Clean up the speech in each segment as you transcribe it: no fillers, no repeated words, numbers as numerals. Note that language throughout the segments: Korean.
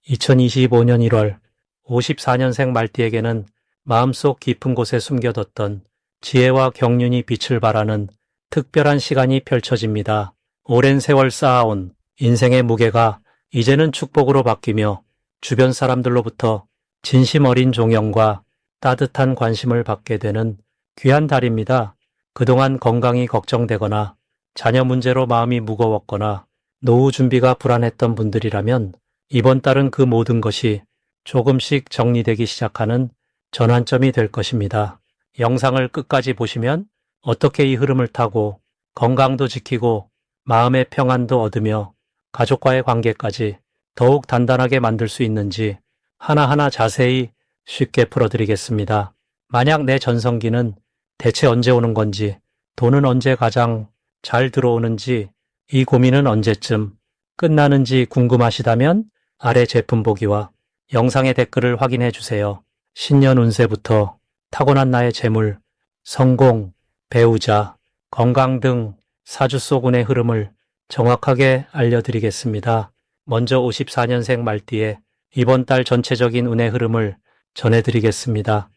2025년 1월 54년생 말띠에게는 마음속 깊은 곳에 숨겨뒀던 지혜와 경륜이 빛을 발하는 특별한 시간이 펼쳐집니다. 오랜 세월 쌓아온 인생의 무게가 이제는 축복으로 바뀌며 주변 사람들로부터 진심 어린 존경과 따뜻한 관심을 받게 되는 귀한 달입니다. 그동안 건강이 걱정되거나 자녀 문제로 마음이 무거웠거나 노후 준비가 불안했던 분들이라면 이번 달은 그 모든 것이 조금씩 정리되기 시작하는 전환점이 될 것입니다. 영상을 끝까지 보시면 어떻게 이 흐름을 타고 건강도 지키고 마음의 평안도 얻으며 가족과의 관계까지 더욱 단단하게 만들 수 있는지 하나하나 자세히 쉽게 풀어드리겠습니다. 만약 내 전성기는 대체 언제 오는 건지, 돈은 언제 가장 잘 들어오는지, 이 고민은 언제쯤 끝나는지 궁금하시다면 아래 제품 보기와 영상의 댓글을 확인해 주세요. 신년 운세부터 타고난 나의 재물, 성공, 배우자, 건강 등 사주 속 운의 흐름을 정확하게 알려드리겠습니다. 먼저 54년생 말띠의 이번 달 전체적인 운의 흐름을 전해드리겠습니다.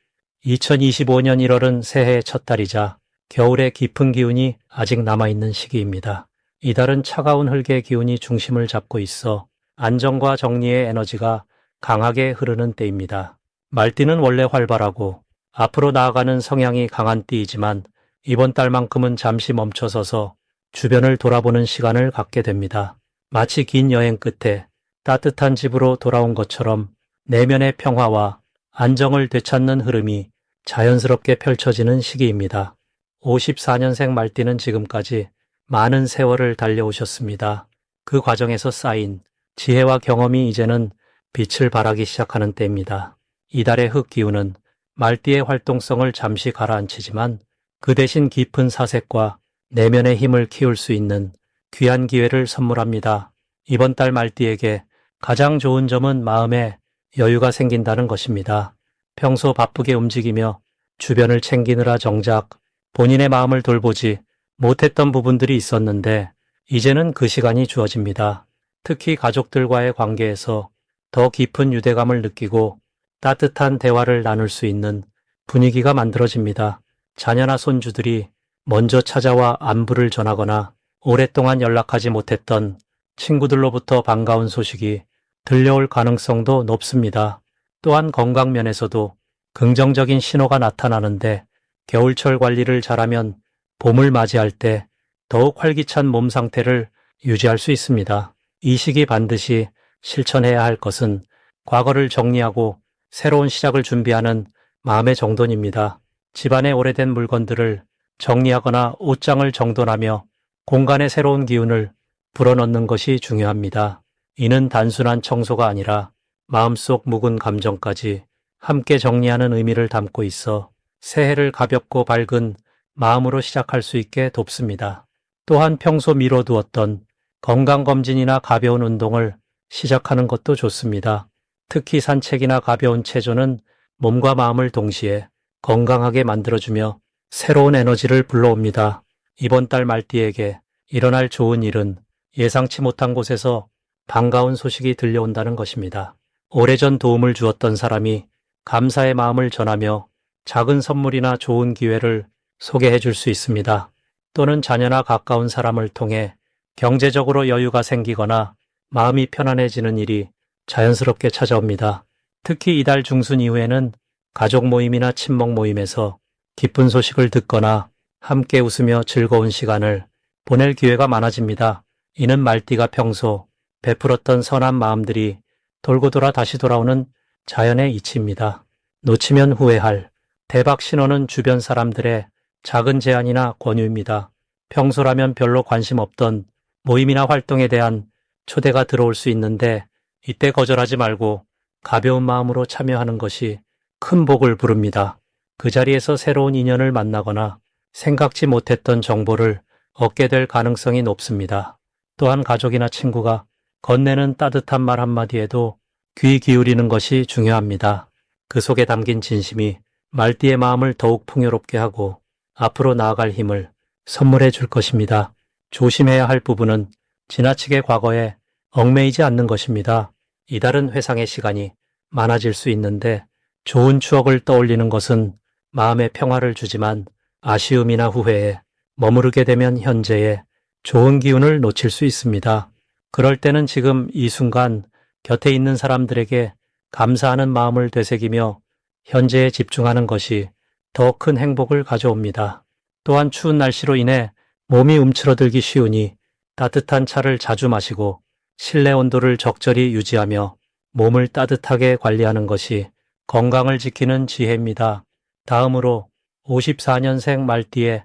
2025년 1월은 새해의 첫 달이자 겨울의 깊은 기운이 아직 남아있는 시기입니다. 이달은 차가운 흙의 기운이 중심을 잡고 있어 안정과 정리의 에너지가 강하게 흐르는 때입니다. 말띠는 원래 활발하고 앞으로 나아가는 성향이 강한 띠이지만 이번 달만큼은 잠시 멈춰서서 주변을 돌아보는 시간을 갖게 됩니다. 마치 긴 여행 끝에 따뜻한 집으로 돌아온 것처럼 내면의 평화와 안정을 되찾는 흐름이 자연스럽게 펼쳐지는 시기입니다. 54년생 말띠는 지금까지 많은 세월을 달려오셨습니다. 그 과정에서 쌓인 지혜와 경험이 이제는 빛을 발하기 시작하는 때입니다. 이달의 흙 기운은 말띠의 활동성을 잠시 가라앉히지만 그 대신 깊은 사색과 내면의 힘을 키울 수 있는 귀한 기회를 선물합니다. 이번 달 말띠에게 가장 좋은 점은 마음에 여유가 생긴다는 것입니다. 평소 바쁘게 움직이며 주변을 챙기느라 정작 본인의 마음을 돌보지 못했던 부분들이 있었는데 이제는 그 시간이 주어집니다. 특히 가족들과의 관계에서 더 깊은 유대감을 느끼고 따뜻한 대화를 나눌 수 있는 분위기가 만들어집니다. 자녀나 손주들이 먼저 찾아와 안부를 전하거나 오랫동안 연락하지 못했던 친구들로부터 반가운 소식이 들려올 가능성도 높습니다. 또한 건강 면에서도 긍정적인 신호가 나타나는데 겨울철 관리를 잘하면 봄을 맞이할 때 더욱 활기찬 몸 상태를 유지할 수 있습니다. 이 시기 반드시 실천해야 할 것은 과거를 정리하고 새로운 시작을 준비하는 마음의 정돈입니다. 집안의 오래된 물건들을 정리하거나 옷장을 정돈하며 공간에 새로운 기운을 불어넣는 것이 중요합니다. 이는 단순한 청소가 아니라 마음속 묵은 감정까지 함께 정리하는 의미를 담고 있어 새해를 가볍고 밝은 마음으로 시작할 수 있게 돕습니다. 또한 평소 미뤄두었던 건강검진이나 가벼운 운동을 시작하는 것도 좋습니다. 특히 산책이나 가벼운 체조는 몸과 마음을 동시에 건강하게 만들어주며 새로운 에너지를 불러옵니다. 이번 달 말띠에게 일어날 좋은 일은 예상치 못한 곳에서 반가운 소식이 들려온다는 것입니다. 오래전 도움을 주었던 사람이 감사의 마음을 전하며 작은 선물이나 좋은 기회를 소개해 줄 수 있습니다. 또는 자녀나 가까운 사람을 통해 경제적으로 여유가 생기거나 마음이 편안해지는 일이 자연스럽게 찾아옵니다. 특히 이달 중순 이후에는 가족 모임이나 친목 모임에서 기쁜 소식을 듣거나 함께 웃으며 즐거운 시간을 보낼 기회가 많아집니다. 이는 말띠가 평소 베풀었던 선한 마음들이 돌고 돌아 다시 돌아오는 자연의 이치입니다. 놓치면 후회할 대박 신호는 주변 사람들의 작은 제안이나 권유입니다. 평소라면 별로 관심 없던 모임이나 활동에 대한 초대가 들어올 수 있는데 이때 거절하지 말고 가벼운 마음으로 참여하는 것이 큰 복을 부릅니다. 그 자리에서 새로운 인연을 만나거나 생각지 못했던 정보를 얻게 될 가능성이 높습니다. 또한 가족이나 친구가 건네는 따뜻한 말 한마디에도 귀 기울이는 것이 중요합니다. 그 속에 담긴 진심이 말띠의 마음을 더욱 풍요롭게 하고 앞으로 나아갈 힘을 선물해 줄 것입니다. 조심해야 할 부분은 지나치게 과거에 얽매이지 않는 것입니다. 이달은 회상의 시간이 많아질 수 있는데 좋은 추억을 떠올리는 것은 마음의 평화를 주지만 아쉬움이나 후회에 머무르게 되면 현재의 좋은 기운을 놓칠 수 있습니다. 그럴 때는 지금 이 순간 곁에 있는 사람들에게 감사하는 마음을 되새기며 현재에 집중하는 것이 더 큰 행복을 가져옵니다. 또한 추운 날씨로 인해 몸이 움츠러들기 쉬우니 따뜻한 차를 자주 마시고 실내 온도를 적절히 유지하며 몸을 따뜻하게 관리하는 것이 건강을 지키는 지혜입니다. 다음으로 54년생 말띠의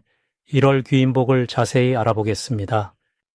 1월 귀인복을 자세히 알아보겠습니다.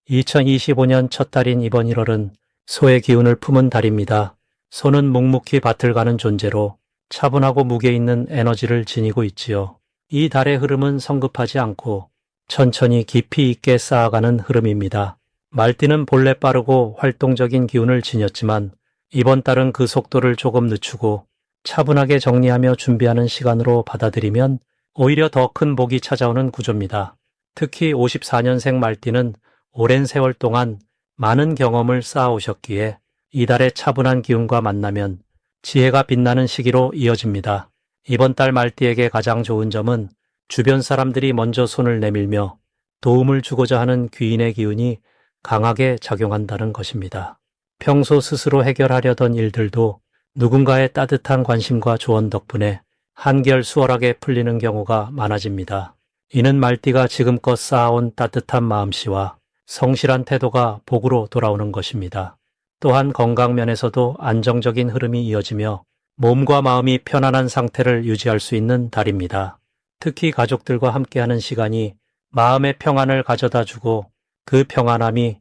2025년 첫 달인 이번 1월은 소의 기운을 품은 달입니다. 소는 묵묵히 밭을 가는 존재로 차분하고 무게 있는 에너지를 지니고 있지요. 이 달의 흐름은 성급하지 않고 천천히 깊이 있게 쌓아가는 흐름입니다. 말띠는 본래 빠르고 활동적인 기운을 지녔지만 이번 달은 그 속도를 조금 늦추고 차분하게 정리하며 준비하는 시간으로 받아들이면 오히려 더 큰 복이 찾아오는 구조입니다. 특히 54년생 말띠는 오랜 세월 동안 많은 경험을 쌓아오셨기에 이달의 차분한 기운과 만나면 지혜가 빛나는 시기로 이어집니다. 이번 달 말띠에게 가장 좋은 점은 주변 사람들이 먼저 손을 내밀며 도움을 주고자 하는 귀인의 기운이 강하게 작용한다는 것입니다. 평소 스스로 해결하려던 일들도 누군가의 따뜻한 관심과 조언 덕분에 한결 수월하게 풀리는 경우가 많아집니다. 이는 말띠가 지금껏 쌓아온 따뜻한 마음씨와 성실한 태도가 복으로 돌아오는 것입니다. 또한 건강 면에서도 안정적인 흐름이 이어지며 몸과 마음이 편안한 상태를 유지할 수 있는 달입니다. 특히 가족들과 함께하는 시간이 마음의 평안을 가져다 주고 그 평안함이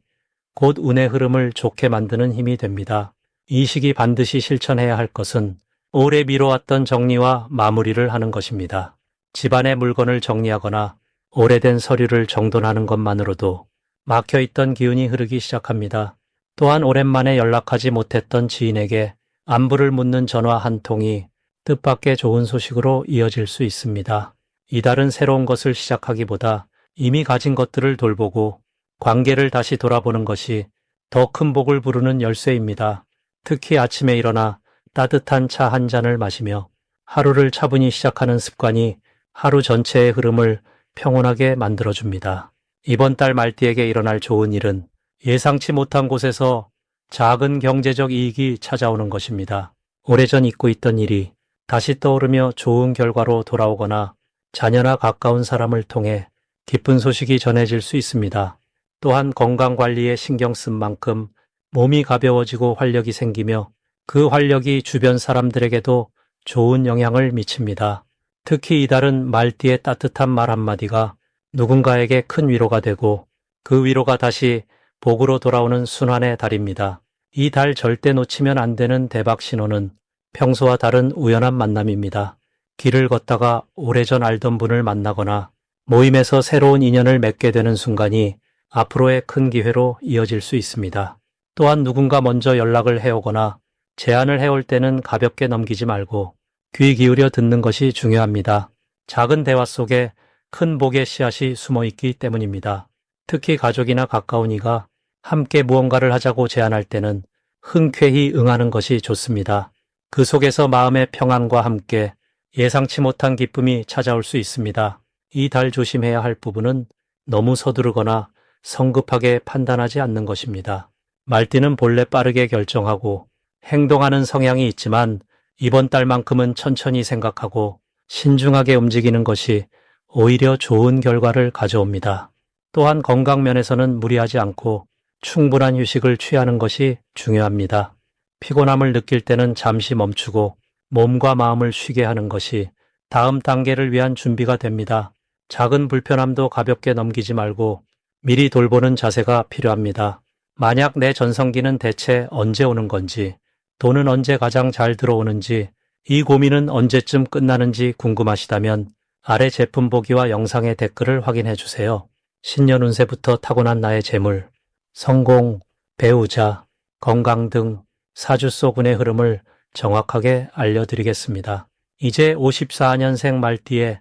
곧 운의 흐름을 좋게 만드는 힘이 됩니다. 이 시기 반드시 실천해야 할 것은 오래 미뤄왔던 정리와 마무리를 하는 것입니다. 집안의 물건을 정리하거나 오래된 서류를 정돈하는 것만으로도 막혀있던 기운이 흐르기 시작합니다. 또한 오랜만에 연락하지 못했던 지인에게 안부를 묻는 전화 한 통이 뜻밖의 좋은 소식으로 이어질 수 있습니다. 이달은 새로운 것을 시작하기보다 이미 가진 것들을 돌보고 관계를 다시 돌아보는 것이 더 큰 복을 부르는 열쇠입니다. 특히 아침에 일어나 따뜻한 차 한 잔을 마시며 하루를 차분히 시작하는 습관이 하루 전체의 흐름을 평온하게 만들어줍니다. 이번 달 말띠에게 일어날 좋은 일은 예상치 못한 곳에서 작은 경제적 이익이 찾아오는 것입니다. 오래전 잊고 있던 일이 다시 떠오르며 좋은 결과로 돌아오거나 자녀나 가까운 사람을 통해 기쁜 소식이 전해질 수 있습니다. 또한 건강관리에 신경 쓴 만큼 몸이 가벼워지고 활력이 생기며 그 활력이 주변 사람들에게도 좋은 영향을 미칩니다. 특히 이달은 말띠의 따뜻한 말 한마디가 누군가에게 큰 위로가 되고 그 위로가 다시 복으로 돌아오는 순환의 달입니다. 이 달 절대 놓치면 안 되는 대박 신호는 평소와 다른 우연한 만남입니다. 길을 걷다가 오래전 알던 분을 만나거나 모임에서 새로운 인연을 맺게 되는 순간이 앞으로의 큰 기회로 이어질 수 있습니다. 또한 누군가 먼저 연락을 해오거나 제안을 해올 때는 가볍게 넘기지 말고 귀 기울여 듣는 것이 중요합니다. 작은 대화 속에 큰 복의 씨앗이 숨어 있기 때문입니다. 특히 가족이나 가까운 이가 함께 무언가를 하자고 제안할 때는 흔쾌히 응하는 것이 좋습니다. 그 속에서 마음의 평안과 함께 예상치 못한 기쁨이 찾아올 수 있습니다. 이 달 조심해야 할 부분은 너무 서두르거나 성급하게 판단하지 않는 것입니다. 말띠는 본래 빠르게 결정하고 행동하는 성향이 있지만 이번 달만큼은 천천히 생각하고 신중하게 움직이는 것이 오히려 좋은 결과를 가져옵니다. 또한 건강 면에서는 무리하지 않고 충분한 휴식을 취하는 것이 중요합니다. 피곤함을 느낄 때는 잠시 멈추고 몸과 마음을 쉬게 하는 것이 다음 단계를 위한 준비가 됩니다. 작은 불편함도 가볍게 넘기지 말고 미리 돌보는 자세가 필요합니다. 만약 내 전성기는 대체 언제 오는 건지, 돈은 언제 가장 잘 들어오는지, 이 고민은 언제쯤 끝나는지 궁금하시다면 아래 제품 보기와 영상의 댓글을 확인해 주세요. 신년 운세부터 타고난 나의 재물, 성공, 배우자, 건강 등 사주 속 운의 흐름을 정확하게 알려드리겠습니다. 이제 54년생 말띠의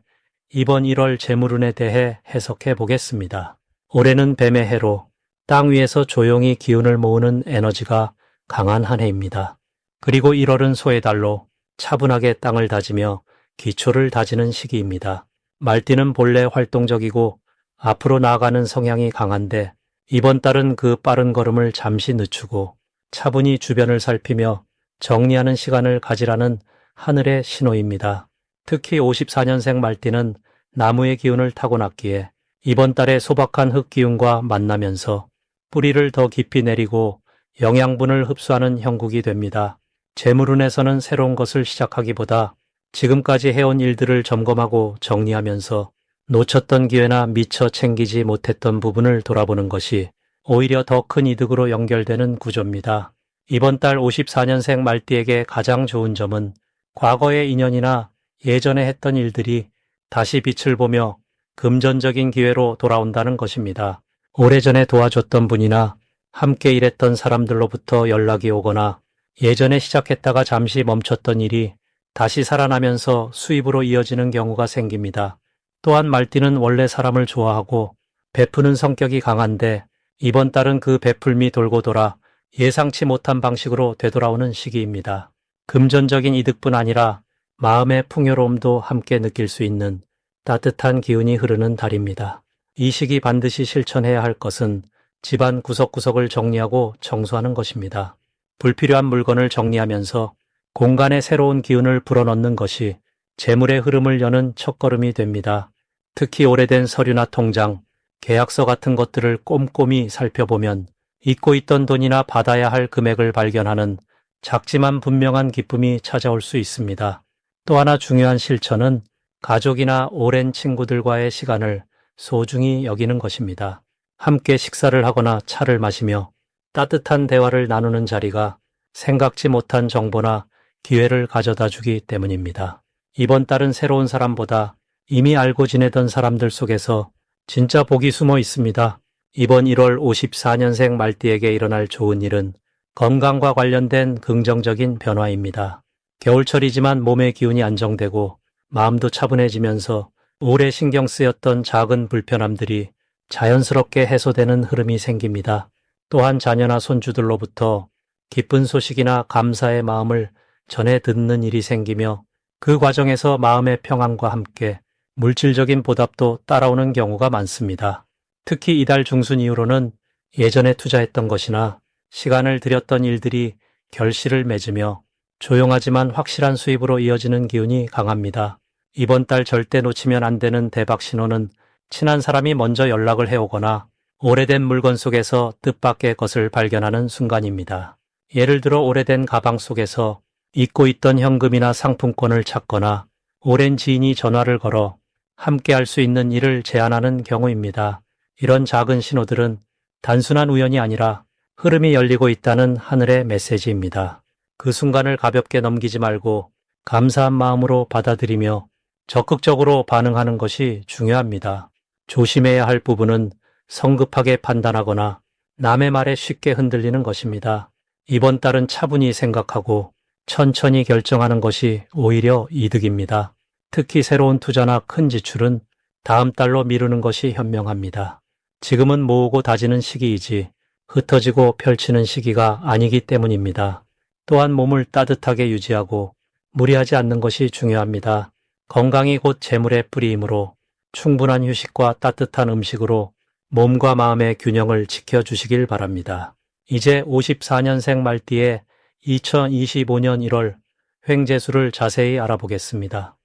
이번 1월 재물운에 대해 해석해 보겠습니다. 올해는 뱀의 해로 땅 위에서 조용히 기운을 모으는 에너지가 강한 한 해입니다. 그리고 1월은 소의 달로 차분하게 땅을 다지며 기초를 다지는 시기입니다. 말띠는 본래 활동적이고 앞으로 나아가는 성향이 강한데 이번 달은 그 빠른 걸음을 잠시 늦추고 차분히 주변을 살피며 정리하는 시간을 가지라는 하늘의 신호입니다. 특히 54년생 말띠는 나무의 기운을 타고났기에 이번 달에 소박한 흙 기운과 만나면서 뿌리를 더 깊이 내리고 영양분을 흡수하는 형국이 됩니다. 재물운에서는 새로운 것을 시작하기보다 지금까지 해온 일들을 점검하고 정리하면서 놓쳤던 기회나 미처 챙기지 못했던 부분을 돌아보는 것이 오히려 더 큰 이득으로 연결되는 구조입니다. 이번 달 54년생 말띠에게 가장 좋은 점은 과거의 인연이나 예전에 했던 일들이 다시 빛을 보며 금전적인 기회로 돌아온다는 것입니다. 오래전에 도와줬던 분이나 함께 일했던 사람들로부터 연락이 오거나 예전에 시작했다가 잠시 멈췄던 일이 다시 살아나면서 수입으로 이어지는 경우가 생깁니다. 또한 말띠는 원래 사람을 좋아하고 베푸는 성격이 강한데 이번 달은 그 베풀미 돌고 돌아 예상치 못한 방식으로 되돌아오는 시기입니다. 금전적인 이득뿐 아니라 마음의 풍요로움도 함께 느낄 수 있는 따뜻한 기운이 흐르는 달입니다. 이 시기 반드시 실천해야 할 것은 집안 구석구석을 정리하고 청소하는 것입니다. 불필요한 물건을 정리하면서 공간에 새로운 기운을 불어넣는 것이 재물의 흐름을 여는 첫걸음이 됩니다. 특히 오래된 서류나 통장, 계약서 같은 것들을 꼼꼼히 살펴보면 잊고 있던 돈이나 받아야 할 금액을 발견하는 작지만 분명한 기쁨이 찾아올 수 있습니다. 또 하나 중요한 실천은 가족이나 오랜 친구들과의 시간을 소중히 여기는 것입니다. 함께 식사를 하거나 차를 마시며 따뜻한 대화를 나누는 자리가 생각지 못한 정보나 기회를 가져다 주기 때문입니다. 이번 달은 새로운 사람보다 이미 알고 지내던 사람들 속에서 진짜 복이 숨어 있습니다. 이번 1월 54년생 말띠에게 일어날 좋은 일은 건강과 관련된 긍정적인 변화입니다. 겨울철이지만 몸의 기운이 안정되고 마음도 차분해지면서 오래 신경 쓰였던 작은 불편함들이 자연스럽게 해소되는 흐름이 생깁니다. 또한 자녀나 손주들로부터 기쁜 소식이나 감사의 마음을 전해 듣는 일이 생기며 그 과정에서 마음의 평안과 함께 물질적인 보답도 따라오는 경우가 많습니다. 특히 이달 중순 이후로는 예전에 투자했던 것이나 시간을 들였던 일들이 결실을 맺으며 조용하지만 확실한 수입으로 이어지는 기운이 강합니다. 이번 달 절대 놓치면 안 되는 대박 신호는 친한 사람이 먼저 연락을 해오거나 오래된 물건 속에서 뜻밖의 것을 발견하는 순간입니다. 예를 들어 오래된 가방 속에서 잊고 있던 현금이나 상품권을 찾거나 오랜 지인이 전화를 걸어 함께 할 수 있는 일을 제안하는 경우입니다. 이런 작은 신호들은 단순한 우연이 아니라 흐름이 열리고 있다는 하늘의 메시지입니다. 그 순간을 가볍게 넘기지 말고 감사한 마음으로 받아들이며 적극적으로 반응하는 것이 중요합니다. 조심해야 할 부분은 성급하게 판단하거나 남의 말에 쉽게 흔들리는 것입니다. 이번 달은 차분히 생각하고 천천히 결정하는 것이 오히려 이득입니다. 특히 새로운 투자나 큰 지출은 다음 달로 미루는 것이 현명합니다. 지금은 모으고 다지는 시기이지 흩어지고 펼치는 시기가 아니기 때문입니다. 또한 몸을 따뜻하게 유지하고 무리하지 않는 것이 중요합니다. 건강이 곧 재물의 뿌리이므로 충분한 휴식과 따뜻한 음식으로 몸과 마음의 균형을 지켜주시길 바랍니다. 이제 54년생 말띠의 2025년 1월 횡재수를 자세히 알아보겠습니다.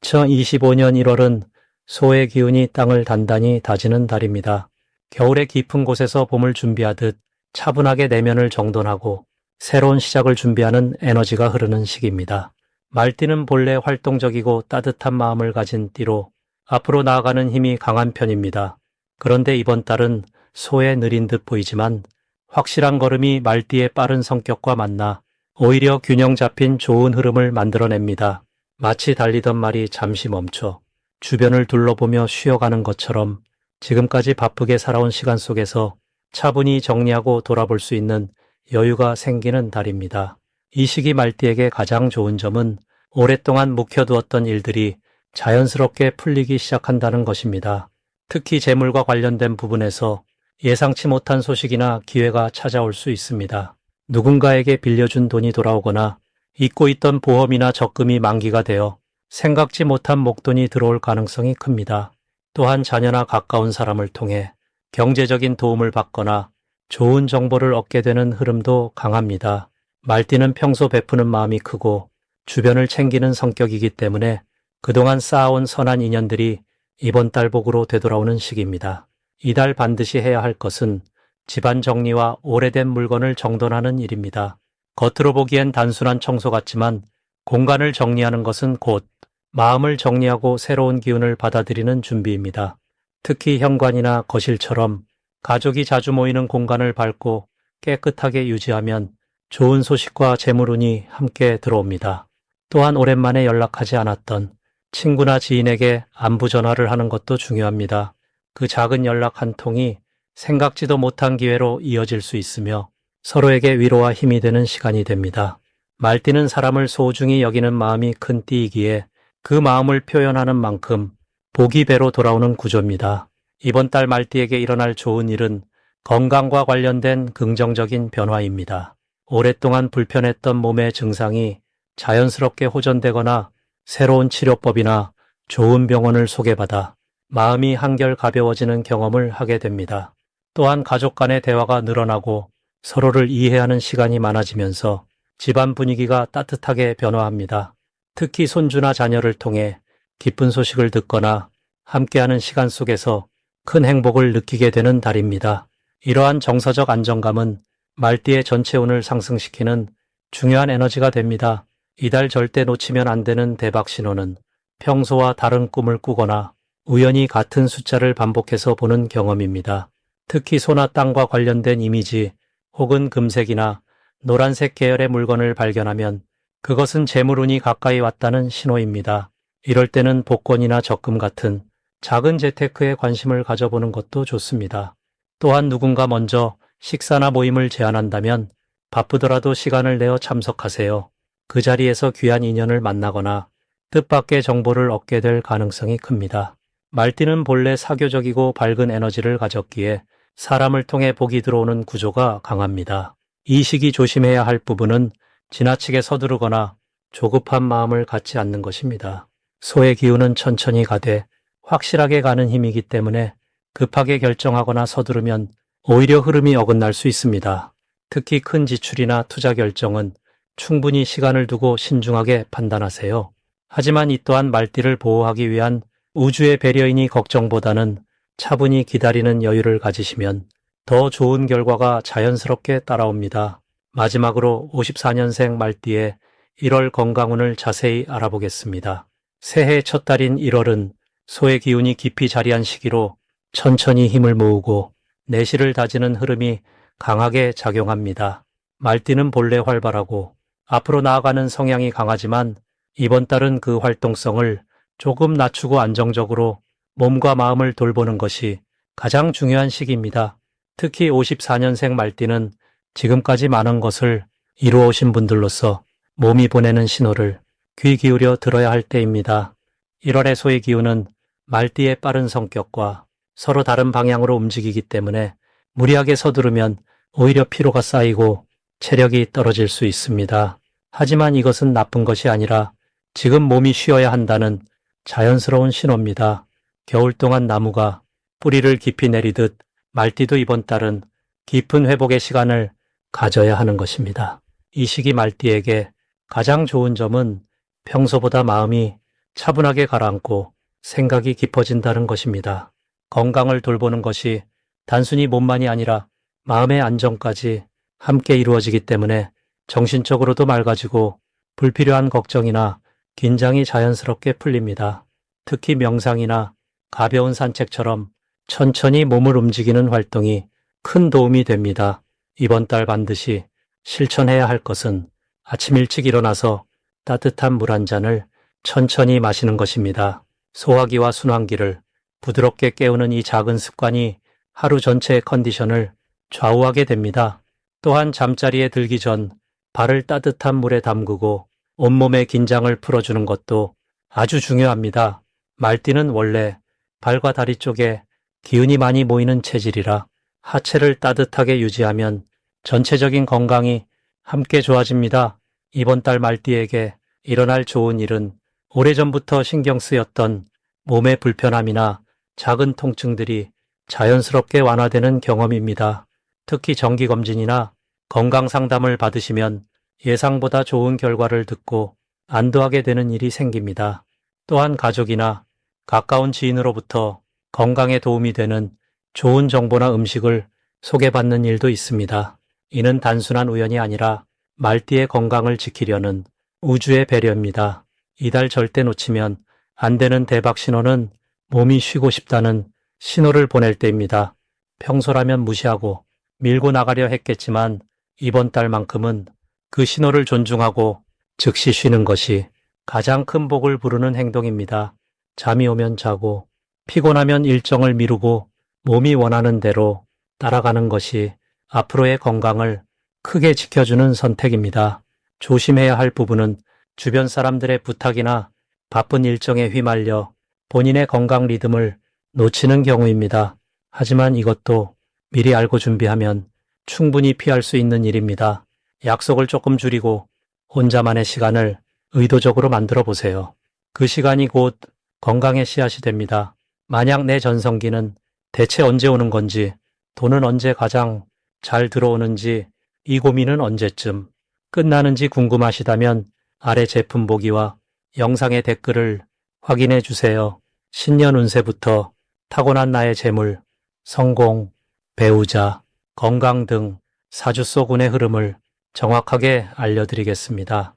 2025년 1월은 소의 기운이 땅을 단단히 다지는 달입니다. 겨울의 깊은 곳에서 봄을 준비하듯 차분하게 내면을 정돈하고 새로운 시작을 준비하는 에너지가 흐르는 시기입니다. 말띠는 본래 활동적이고 따뜻한 마음을 가진 띠로 앞으로 나아가는 힘이 강한 편입니다. 그런데 이번 달은 소의 느린 듯 보이지만 확실한 걸음이 말띠의 빠른 성격과 만나 오히려 균형 잡힌 좋은 흐름을 만들어냅니다. 마치 달리던 말이 잠시 멈춰 주변을 둘러보며 쉬어가는 것처럼 지금까지 바쁘게 살아온 시간 속에서 차분히 정리하고 돌아볼 수 있는 여유가 생기는 달입니다. 이 시기 말띠에게 가장 좋은 점은 오랫동안 묵혀두었던 일들이 자연스럽게 풀리기 시작한다는 것입니다. 특히 재물과 관련된 부분에서 예상치 못한 소식이나 기회가 찾아올 수 있습니다. 누군가에게 빌려준 돈이 돌아오거나 잊고 있던 보험이나 적금이 만기가 되어 생각지 못한 목돈이 들어올 가능성이 큽니다. 또한 자녀나 가까운 사람을 통해 경제적인 도움을 받거나 좋은 정보를 얻게 되는 흐름도 강합니다. 말띠는 평소 베푸는 마음이 크고 주변을 챙기는 성격이기 때문에 그동안 쌓아온 선한 인연들이 이번 달 복으로 되돌아오는 시기입니다. 이달 반드시 해야 할 것은 집안 정리와 오래된 물건을 정돈하는 일입니다. 겉으로 보기엔 단순한 청소 같지만 공간을 정리하는 것은 곧 마음을 정리하고 새로운 기운을 받아들이는 준비입니다. 특히 현관이나 거실처럼 가족이 자주 모이는 공간을 밝고 깨끗하게 유지하면 좋은 소식과 재물운이 함께 들어옵니다. 또한 오랜만에 연락하지 않았던 친구나 지인에게 안부 전화를 하는 것도 중요합니다. 그 작은 연락 한 통이 생각지도 못한 기회로 이어질 수 있으며 서로에게 위로와 힘이 되는 시간이 됩니다. 말띠는 사람을 소중히 여기는 마음이 큰 띠이기에 그 마음을 표현하는 만큼 복이 배로 돌아오는 구조입니다. 이번 달 말띠에게 일어날 좋은 일은 건강과 관련된 긍정적인 변화입니다. 오랫동안 불편했던 몸의 증상이 자연스럽게 호전되거나 새로운 치료법이나 좋은 병원을 소개받아 마음이 한결 가벼워지는 경험을 하게 됩니다. 또한 가족 간의 대화가 늘어나고 서로를 이해하는 시간이 많아지면서 집안 분위기가 따뜻하게 변화합니다. 특히 손주나 자녀를 통해 기쁜 소식을 듣거나 함께하는 시간 속에서 큰 행복을 느끼게 되는 달입니다. 이러한 정서적 안정감은 말띠의 전체 운을 상승시키는 중요한 에너지가 됩니다. 이달 절대 놓치면 안 되는 대박 신호는 평소와 다른 꿈을 꾸거나 우연히 같은 숫자를 반복해서 보는 경험입니다. 특히 소나 땅과 관련된 이미지 혹은 금색이나 노란색 계열의 물건을 발견하면 그것은 재물운이 가까이 왔다는 신호입니다. 이럴 때는 복권이나 적금 같은 작은 재테크에 관심을 가져보는 것도 좋습니다. 또한 누군가 먼저 식사나 모임을 제안한다면 바쁘더라도 시간을 내어 참석하세요. 그 자리에서 귀한 인연을 만나거나 뜻밖의 정보를 얻게 될 가능성이 큽니다. 말띠는 본래 사교적이고 밝은 에너지를 가졌기에 사람을 통해 복이 들어오는 구조가 강합니다. 이 시기 조심해야 할 부분은 지나치게 서두르거나 조급한 마음을 갖지 않는 것입니다. 소의 기운은 천천히 가되 확실하게 가는 힘이기 때문에 급하게 결정하거나 서두르면 오히려 흐름이 어긋날 수 있습니다. 특히 큰 지출이나 투자 결정은 충분히 시간을 두고 신중하게 판단하세요. 하지만 이 또한 말띠를 보호하기 위한 우주의 배려이니 걱정보다는 차분히 기다리는 여유를 가지시면 더 좋은 결과가 자연스럽게 따라옵니다. 마지막으로 54년생 말띠의 1월 건강운을 자세히 알아보겠습니다. 새해 첫 달인 1월은 소의 기운이 깊이 자리한 시기로 천천히 힘을 모으고 내실을 다지는 흐름이 강하게 작용합니다. 말띠는 본래 활발하고 앞으로 나아가는 성향이 강하지만 이번 달은 그 활동성을 조금 낮추고 안정적으로 몸과 마음을 돌보는 것이 가장 중요한 시기입니다. 특히 54년생 말띠는 지금까지 많은 것을 이루어오신 분들로서 몸이 보내는 신호를 귀 기울여 들어야 할 때입니다. 1월의 소의 기운은 말띠의 빠른 성격과 서로 다른 방향으로 움직이기 때문에 무리하게 서두르면 오히려 피로가 쌓이고 체력이 떨어질 수 있습니다. 하지만 이것은 나쁜 것이 아니라 지금 몸이 쉬어야 한다는 자연스러운 신호입니다. 겨울 동안 나무가 뿌리를 깊이 내리듯 말띠도 이번 달은 깊은 회복의 시간을 가져야 하는 것입니다. 이 시기 말띠에게 가장 좋은 점은 평소보다 마음이 차분하게 가라앉고 생각이 깊어진다는 것입니다. 건강을 돌보는 것이 단순히 몸만이 아니라 마음의 안정까지 함께 이루어지기 때문에 정신적으로도 맑아지고 불필요한 걱정이나 긴장이 자연스럽게 풀립니다. 특히 명상이나 가벼운 산책처럼 천천히 몸을 움직이는 활동이 큰 도움이 됩니다. 이번 달 반드시 실천해야 할 것은 아침 일찍 일어나서 따뜻한 물 한 잔을 천천히 마시는 것입니다. 소화기와 순환기를 부드럽게 깨우는 이 작은 습관이 하루 전체의 컨디션을 좌우하게 됩니다. 또한 잠자리에 들기 전 발을 따뜻한 물에 담그고 온몸의 긴장을 풀어주는 것도 아주 중요합니다. 말띠는 원래 발과 다리 쪽에 기운이 많이 모이는 체질이라 하체를 따뜻하게 유지하면 전체적인 건강이 함께 좋아집니다. 이번 달 말띠에게 일어날 좋은 일은 오래전부터 신경 쓰였던 몸의 불편함이나 작은 통증들이 자연스럽게 완화되는 경험입니다. 특히 정기검진이나 건강상담을 받으시면 예상보다 좋은 결과를 듣고 안도하게 되는 일이 생깁니다. 또한 가족이나 가까운 지인으로부터 건강에 도움이 되는 좋은 정보나 음식을 소개받는 일도 있습니다. 이는 단순한 우연이 아니라 말띠의 건강을 지키려는 우주의 배려입니다. 이달 절대 놓치면 안 되는 대박 신호는 몸이 쉬고 싶다는 신호를 보낼 때입니다. 평소라면 무시하고 밀고 나가려 했겠지만 이번 달만큼은 그 신호를 존중하고 즉시 쉬는 것이 가장 큰 복을 부르는 행동입니다. 잠이 오면 자고 피곤하면 일정을 미루고 몸이 원하는 대로 따라가는 것이 앞으로의 건강을 크게 지켜주는 선택입니다. 조심해야 할 부분은 주변 사람들의 부탁이나 바쁜 일정에 휘말려 본인의 건강 리듬을 놓치는 경우입니다. 하지만 이것도 미리 알고 준비하면 충분히 피할 수 있는 일입니다. 약속을 조금 줄이고 혼자만의 시간을 의도적으로 만들어 보세요. 그 시간이 곧 건강의 씨앗이 됩니다. 만약 내 전성기는 대체 언제 오는 건지, 돈은 언제 가장 잘 들어오는지, 이 고민은 언제쯤 끝나는지 궁금하시다면 아래 제품 보기와 영상의 댓글을 확인해 주세요. 신년 운세부터 타고난 나의 재물, 성공, 배우자, 건강 등 사주 속 운의 흐름을 정확하게 알려드리겠습니다.